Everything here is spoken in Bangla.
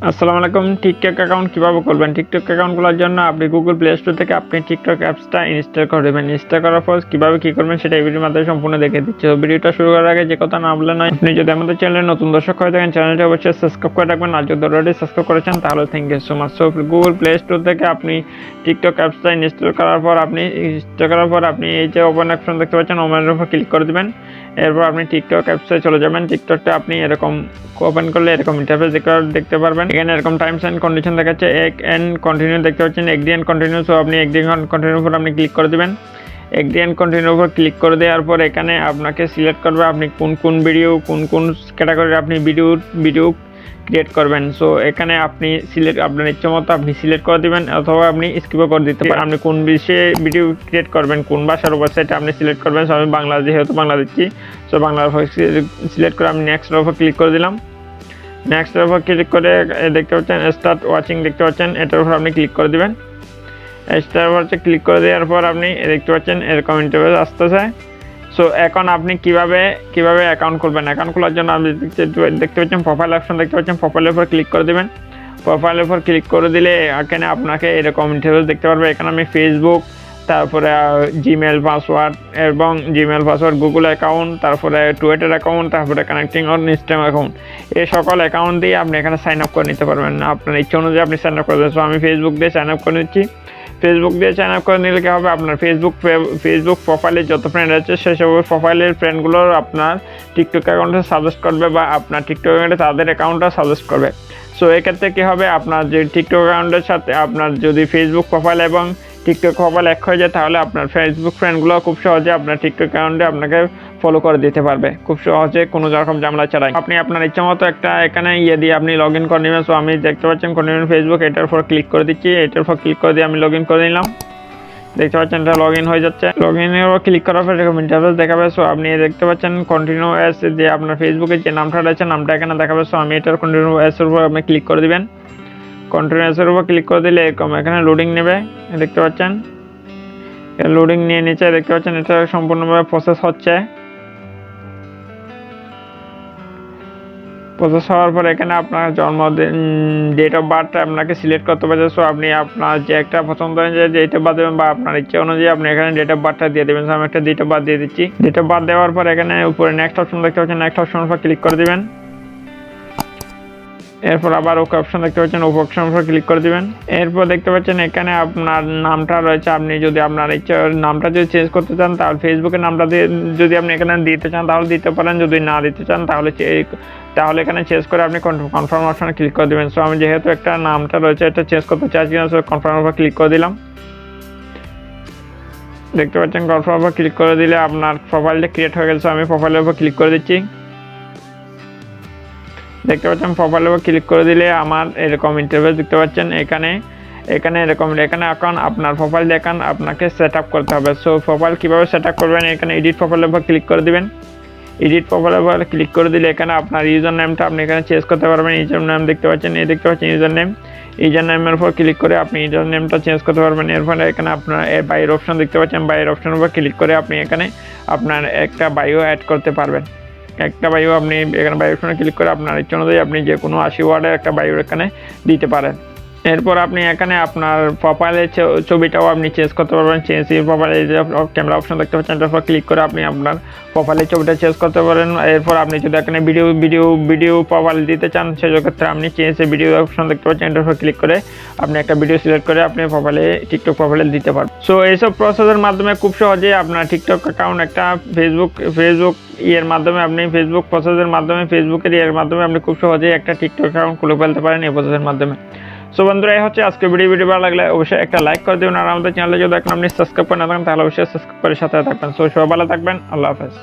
আসসালামু আলাইকুম। টিকটক অ্যাকাউন্ট কিভাবে করবেন? টিকটক অ্যাকাউন্ট খোলার জন্য আপনি গুগল প্লে স্টোর থেকে আপনি টিকটক অ্যাপসটা ইনস্টল করে দেবেন। ইনস্টল করার পর কিভাবে কি করবেন সেটা এই ভিডিওর মাধ্যমে সম্পূর্ণ দেখে দিচ্ছি। তো ভিডিওটা শুরু করার আগে যে কথা না বলে নয়, আপনি যদি আমাদের চ্যানেলে নতুন দর্শক হয়ে থাকেন চ্যানেলটি অবশ্যই সাবস্ক্রাইব করে রাখবেন। আর যদি অলরেডি সাবস্ক্রাইব করেছেন তাহলে thank you so much. So Google Play Store থেকে আপনি টিকটক অ্যাপসটা ইনস্টল করার পর আপনি এই যে ওপেন অপশন দেখতে পাচ্ছেন, ওপেনের উপর ক্লিক করে দেবেন। এরপর আপনি টিকটক অ্যাপসে চলে যাবেন। টিকটকটা আপনি এরকম ওপেন করলে এরকম ইন্টারফেস দেখতে পারবেন। এখানে এরকম টাইমস এন্ড কন্ডিশন দেখাচ্ছে, এক এন্ড কন্টিনিউ দেখতে পাচ্ছেন, এগ্রি এন্ড কন্টিনিউ। সো আপনি এগ্রি এন্ড কন্টিনিউর উপর আপনি ক্লিক করে দেবেন। এগ্রি এন্ড কন্টিনিউর উপর ক্লিক করে দেওয়ার পর এখানে আপনাকে সিলেক্ট করবে আপনি কোন ভিডিও কোন ক্যাটাগরির আপনি ভিডিও ক্রিয়েট করবেন। সো এখানে আপনি আপনার ইচ্ছে মতো আপনি সিলেক্ট করে দেবেন, অথবা আপনি স্কিপও করে দিতে পারেন। আপনি কোন বিষয়ে ভিডিও ক্রিয়েট করবেন, কোন ভাষার উপর সেটা আপনি সিলেক্ট করবেন। সো আমি বাংলা, যেহেতু বাংলা দিচ্ছি, সো বাংলার উপর সিলেক্ট করে আমি নেক্সটের উপর ক্লিক করে দিলাম। নেক্সটের উপর ক্লিক করে দেখতে পাচ্ছেন স্টার্ট ওয়াচিং দেখতে পাচ্ছেন, এটার উপর আপনি ক্লিক করে দেবেন। স্টার হচ্ছে ক্লিক করে দেওয়ার পর আপনি দেখতে পাচ্ছেন এরকম ইন্টারফেস আসতেছে। সো এখন আপনি কিভাবে অ্যাকাউন্ট খুলবেন? অ্যাকাউন্ট খোলার জন্য আপনি দেখতে পাচ্ছেন প্রোফাইল অপশন দেখতে পাচ্ছেন, প্রোফাইলের উপর ক্লিক করে দেবেন। প্রোফাইলের উপর ক্লিক করে দিলে এখানে আপনাকে এরকম ইন্টারফেস দেখতে পারবে। এখানে আমি ফেসবুক, তারপরে জিমেল পাসওয়ার্ড এবং গুগল অ্যাকাউন্ট, তারপরে টুইটার অ্যাকাউন্ট, তারপরে কানেক্টিং অন ইনস্টাগ্রাম অ্যাকাউন্ট, এই সকল অ্যাকাউন্ট দিয়ে আপনি এখানে সাইন আপ করে নিতে পারবেন। আপনার ইচ্ছা অনুযায়ী আপনি সাইন আপ করে দেবেন। সো আমি ফেসবুক দিয়ে সাইন আপ করে নিচ্ছি। ফেসবুক দিয়ে সাইন আপ করে নিলে কী হবে, আপনার ফেসবুক প্রোফাইলে যত ফ্রেন্ড আছে সেসব প্রোফাইলের ফ্রেন্ডগুলো আপনার টিকটক অ্যাকাউন্টে সাজেস্ট করবে, বা আপনার টিকটক অ্যাকাউন্টে তাদের অ্যাকাউন্টটা সাজেস্ট করবে। সো এক্ষেত্রে কী হবে, আপনার যে টিকটক অ্যাকাউন্টের সাথে আপনার যদি ফেসবুক প্রোফাইল এবং টিকটক প্রোফাইল এক হয়ে যায়, তাহলে আপনার ফেসবুক ফ্রেন্ডগুলো খুব সহজে আপনার টিকটক অ্যাকাউন্টে আপনাকে ফলো করে দিতে পারবে, খুব সহজে, কোনো রকম ঝামেলা ছাড়াই। আপনি আপনার ইচ্ছা মতো একটা এখানে দিয়ে আপনি লগ ইন করে নেবেন। সো আমি দেখতে পাচ্ছেন কন্টিনিউ ফেসবুক, এটার উপর ক্লিক করে দিচ্ছি। এটার উপর ক্লিক করে দিয়ে আমি লগ ইন করে নিলাম। দেখতে পাচ্ছেন এটা লগ ইন হয়ে যাচ্ছে। লগ ইনের উপর ক্লিক করার পর এরকম ইন্টারফেস দেখাবে। সো আপনি দেখতে পাচ্ছেন কন্টিনিউ অ্যাজ, যে আপনার ফেসবুকের যে নামটা রয়েছে নামটা এখানে দেখাবে। সো আমি এটার কন্টিনিউ অ্যাজের উপর আপনি ক্লিক করে দিবেন। কন্টিনিউ অ্যাজের উপর ক্লিক করে দিলে এরকম এখানে লোডিং নেবে, দেখতে পাচ্ছেন লোডিং নিয়ে নিচে দেখতে পাচ্ছেন এটা সম্পূর্ণভাবে প্রসেস হওয়ার পর এখানে আপনার জন্মদিন, ডেট অফ বার্থটা আপনাকে সিলেক্ট করতে পারছে। সো আপনি আপনার যে একটা পছন্দ অনুযায়ী ডেট অফ বার্থ দেবেন, বা আপনার ইচ্ছা অনুযায়ী আপনি এখানে ডেট অফ বার্থটা দিয়ে দেবেন। সো আমি একটা ডেট অফ বার্থ দিয়ে দিচ্ছি। ডেট অফ বার্থ দেওয়ার পর এখানে উপরে নেক্সট অপশন দেখতে পাচ্ছেন, নেক্সট অপশন উপর ক্লিক করে দিবেন। এরপর আবার ওকে অপশন দেখতে পাচ্ছেন, ওকে অপশন উপর ক্লিক করে দিবেন। এরপর দেখতে পাচ্ছেন এখানে আপনার নামটা রয়েছে, আপনি যদি আপনার ইচ্ছা নামটা যদি চেঞ্জ করতে চান তাহলে ফেসবুকের নামটা দিয়ে যদি আপনি এখানে দিতে চান তাহলে দিতে পারেন, যদি না দিতে চান তাহলে এখানে চেঞ্জ করে আপনি কনফার্ম অপশনে ক্লিক করে দেবেন। সো আমি যেহেতু একটা নামটা রয়েছে এটা চেঞ্জ করতে চাইছি না, সো কনফার্ম উপর ক্লিক করে দিলাম। দেখতে পাচ্ছেন কনফার্ম উপর ক্লিক করে দিলে আপনার প্রোফাইলটা ক্রিয়েট হয়ে গেছে। আমি প্রোফাইলের উপর ক্লিক করে দিচ্ছি। দেখতে পাচ্ছেন প্রোফাইলের উপর ক্লিক করে দিলে আমার এরকম ইন্টারফেস দেখতে পাচ্ছেন। এখানে এখন আপনার প্রোফাইল দেখান আপনাকে সেট আপ করতে হবে। সো প্রোফাইল কীভাবে সেট আপ করবেন, এখানে এডিট প্রোফাইলের উপর ক্লিক করে দিবেন। এডিট প্রোফাইলের উপর ক্লিক করে দিলে এখানে আপনার ইউজার নেমটা আপনি এখানে চেঞ্জ করতে পারবেন। ইউজার নেম দেখতে পাচ্ছেন, ইউজার নেমের উপর ক্লিক করে আপনি ইউজার নেমটা চেঞ্জ করতে পারবেন। এর ফলে এখানে আপনার বাইরের অপশন দেখতে পাচ্ছেন, বাইরের অপশনের উপর ক্লিক করে আপনি এখানে আপনার একটা বায়ো অ্যাড করতে পারবেন। একটা বায়ো আপনি এখানে বায়ো অপশনে ক্লিক করে আপনার ইচ্ছা অনুযায়ী আপনি যে কোনো 80 ওয়ার্ডের একটা বায়ো এখানে দিতে পারেন। এরপর আপনি এখানে আপনার প্রোফাইলের ছবিটাও আপনি চেঞ্জ করতে পারবেন। চেঞ্জ প্রোফাইলে যে ক্যামেরা অপশন দেখতে পাচ্ছেন এটার উপর ক্লিক করে আপনি আপনার প্রোফাইলের ছবিটা চেঞ্জ করতে পারেন। এরপর আপনি যদি এখানে ভিডিও প্রোফাইল দিতে চান সেক্ষেত্রে আপনি চেঞ্জ ভিডিও অপশন দেখতে পাচ্ছেন এটার উপর ক্লিক করে আপনি একটা ভিডিও সিলেক্ট করে আপনি টিকটক প্রোফাইলে দিতে পারবেন। সো এইসব প্রসেসের মাধ্যমে খুব সহজেই আপনার টিকটক অ্যাকাউন্ট একটা ফেসবুক মাধ্যমে আপনি ফেসবুকের মাধ্যমে আপনি খুব সহজেই একটা টিকটক অ্যাকাউন্ট খুলে ফেলতে পারেন এই প্রসেসের মাধ্যমে। সো বন্ধুরা, এই হচ্ছে আজকে ভিডিও ভালো লাগলে অবশ্যই একটা লাইক করে দেবেন, আর আমাদের চ্যানেলে যদি এখন আপনি সাবস্ক্রাইব করে না থাকেন তাহলে অবশ্যই সাবস্ক্রাইব করে সাথে থাকবেন। সো সবাই ভালো থাকবেন, আল্লাহ হাফেজ।